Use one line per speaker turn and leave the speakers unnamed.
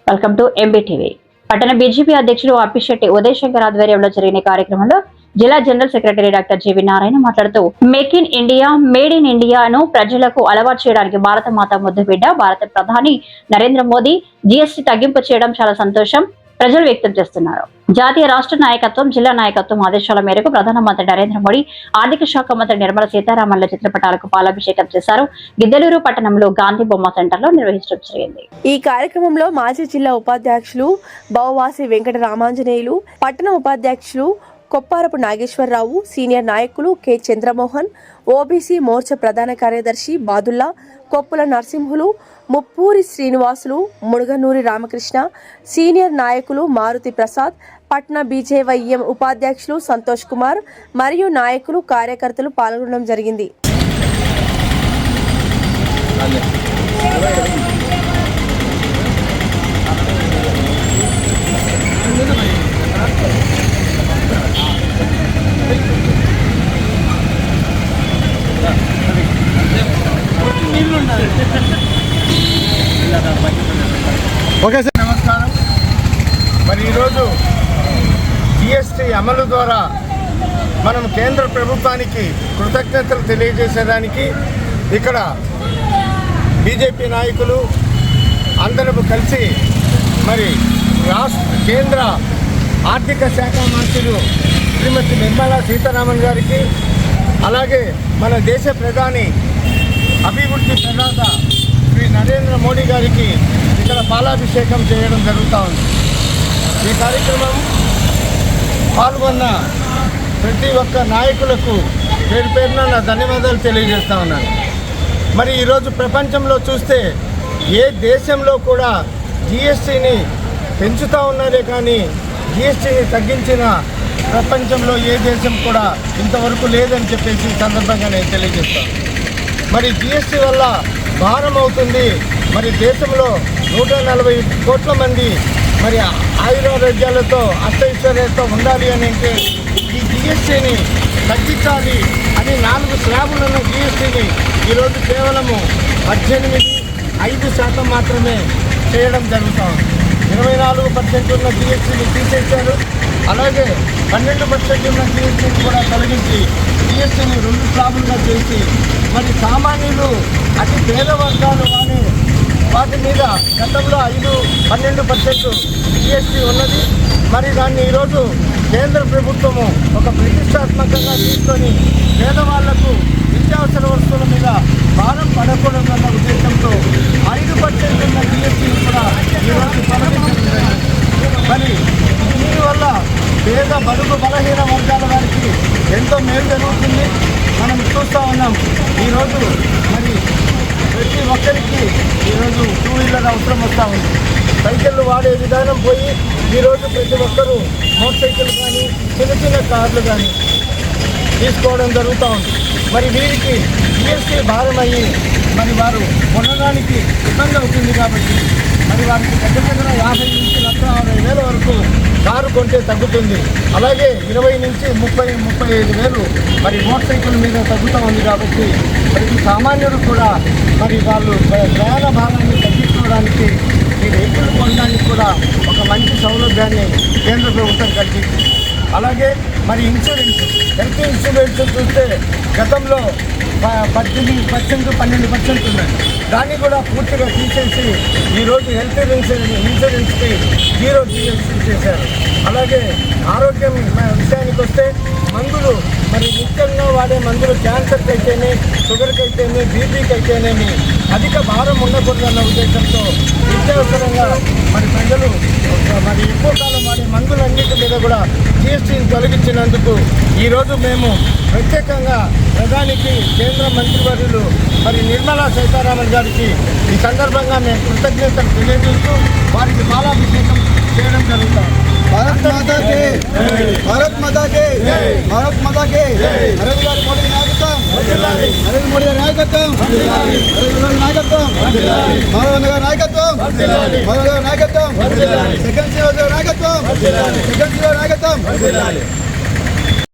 Welcome to MBTV. పట్టణ BJP అధ్యక్షుడు అప్పిశెట్టి ఉదయ్ శంకర్ ఆధ్వర్యంలో జరిగిన కార్యక్రమంలో జిల్లా general secretary doctor JV Narayana మాట్లాడుతూ make in India, made in ఇండియాను ప్రజలకు అలవాటు చేయడానికి భారత మాత ముద్దుబిడ్డ భారత ప్రధాని నరేంద్ర మోదీ జీఎస్టీ తగ్గింపు చేయడం చాలా సంతోషం ప్రజలు వ్యక్తం చేస్తున్నారు. జాతీయ రాష్ట్ర నాయకత్వం, జిల్లా నాయకత్వం ఆదేశాల మేరకు ప్రధానమంత్రి నరేంద్ర మోడీ, ఆర్థిక శాఖ మంత్రి నిర్మలా సీతారామన్ల చిత్రపటాలకు పాలాభిషేకం చేశారు. గిద్దలూరు పట్టణంలో గాంధీ బొమ్మ సెంటర్లో నిర్వహించడం జరిగింది.
ఈ కార్యక్రమంలో మాజీ జిల్లా ఉపాధ్యక్షులు బౌవాసి వెంకట రామాంజనేయులు, పట్టణ ఉపాధ్యక్షులు కొప్పారపు నాగేశ్వరరావు, సీనియర్ నాయకులు కె చంద్రమోహన్, ఓబీసీ మోర్చా ప్రధాన కార్యదర్శి బాదుల్లా, కొప్పుల నరసింహులు, ముప్పూరి శ్రీనివాసులు, ముడుగనూరి రామకృష్ణ, సీనియర్ నాయకులు మారుతి ప్రసాద్, పట్న బీజేవైఎం ఉపాధ్యక్షులు సంతోష్ కుమార్ మరియు నాయకులు, కార్యకర్తలు పాల్గొనడం జరిగింది.
ఓకే సార్, నమస్కారం. మరి ఈరోజు జిఎస్టీ అమలు ద్వారా మనం కేంద్ర ప్రభుత్వానికి కృతజ్ఞతలు తెలియజేసేదానికి ఇక్కడ బీజేపీ నాయకులు అందరూ కలిసి మరి కేంద్ర ఆర్థిక శాఖ మంత్రులు శ్రీమతి నిర్మలా సీతారామన్ గారికి, అలాగే మన దేశ ప్రధాని అభివృద్ధి ప్రదాత శ్రీ నరేంద్ర మోడీ గారికి ఇక్కడ పాలాభిషేకం చేయడం జరుగుతూ ఉంది. ఈ కార్యక్రమం పాల్గొన్న ప్రతి ఒక్క నాయకులకు పేరు పేరున నా ధన్యవాదాలు తెలియజేస్తూ ఉన్నాను. మరి ఈరోజు ప్రపంచంలో చూస్తే ఏ దేశంలో కూడా జిఎస్టీని పెంచుతూ ఉన్నారే కానీ జిఎస్టీని తగ్గించిన ప్రపంచంలో ఏ దేశం కూడా ఇంతవరకు లేదని చెప్పేసి ఈ సందర్భంగా నేను తెలియజేస్తాను. మరి జిఎస్టీ వల్ల భారం అవుతుంది. మరి దేశంలో 140 కోట్ల మంది మరి ఆయురారోగ్యాలతో అష్టైశ్వర్యాలతో ఉండాలి అని అంటే ఈ జిఎస్టీని తగ్గించాలి అని 4 స్లాబులున్న జిఎస్టీని ఈరోజు కేవలము 18.5% మాత్రమే చేయడం జరుగుతుంది. 24% ఉన్న జిఎస్టీని తీసేశారు. అలాగే 12% ఉన్న జిఎస్టీని కూడా తొలగించి జిఎస్టీని 2 స్లాబులుగా చేసి మరి సామాన్యులు అతి పేద వర్గాలు వాటి మీద గతంలో 5-12% జిఎస్టీ ఉన్నది. మరి దాన్ని ఈరోజు కేంద్ర ప్రభుత్వము ఒక ప్రతిష్టాత్మకంగా తీసుకొని పేదవాళ్లకు నిత్యావసర వస్తువుల మీద భారం పడకూడదన్న ఉద్దేశంతో 5% ఉన్న జిఎస్టీని కూడా ఈరోజు తొలగించడం. మరి దీనివల్ల పేద బడుగు బలహీన వర్గాల వారికి ఎంతో మేలు జరుగుతుంది. మనం చూస్తూ ఉన్నాం. ఈరోజు మరి ప్రతి ఒక్కరికి ఈరోజు 2 వీలర్ అవసరం వస్తూ ఉంది. సైకిళ్ళు వాడే విధానం పోయి ఈరోజు ప్రతి ఒక్కరూ మోటార్ సైకిల్ కానీ చిన్న కార్లు కానీ తీసుకోవడం జరుగుతూ ఉంది. మరి వీరికి జిఎస్టీ భారం అయ్యి మరి వారు కొనడానికి ఇబ్బంది అవుతుంది. కాబట్టి మరి వారికి దగ్గర 50 నుంచి 1,60,000 వరకు కారు కొంటే తగ్గుతుంది. అలాగే 20 నుంచి 35 వేలు మరి మోటార్ సైకిల్ మీద తగ్గుతూ ఉంది. కాబట్టి ప్రతి సామాన్యుడు కూడా మరి వాళ్ళు ప్రయాణ భారాన్ని తగ్గించుకోవడానికి ఈ వెహికల్ కొనడానికి కూడా ఒక మంచి సౌలభ్యాన్ని కేంద్ర ప్రభుత్వం కల్పించింది. అలాగే మరి ఇన్సూరెన్స్, హెల్త్ ఇన్సూరెన్స్ చూస్తే గతంలో 18%, 12% ఉన్నాయి. దాన్ని కూడా పూర్తిగా తీసేసి ఈరోజు హెల్త్ ఇన్సూరెన్స్కి 0 జిఎస్టీ చేశారు. అలాగే ఆరోగ్యం విషయానికి వస్తే మందులు మరి ముఖ్యంగా వాడే మందులు క్యాన్సర్కి అయితేనే, షుగర్కి అయితేనే, బీపీకి అయితేనేమి అధిక భారం ఉండకూడదన్న ఉద్దేశంతో నిత్యావసరంగా మరి ప్రజలు మరి ఎక్కువ కాలం వాడే మందులన్నిటి మీద కూడా జిఎస్టీని తొలగించినందుకు ఈరోజు మేము ప్రత్యేకంగా ప్రధానికి, కేంద్ర మంత్రివర్యులు మరి నిర్మలా సీతారామన్ గారికి ఈ సందర్భంగా మేము కృతజ్ఞతలు తెలియజేస్తూ వారికి పాలాభిషేకం చేయడం జరుగుతాం.
భారత్ మాతా కే భారత్ మాతా కే భారత్ మాతా కే నరేంద్ర మోడీ నాయకత్వం, నరేంద్ర మోడీ నాయకత్వం, నరేంద్ర మోడీ నాయకత్వం, మోదీ గారి నాయకత్వం, మోదీ గారి నాయకత్వం, సెకండ్ నాయకత్వం, సెకండ్ నాయకత్వం.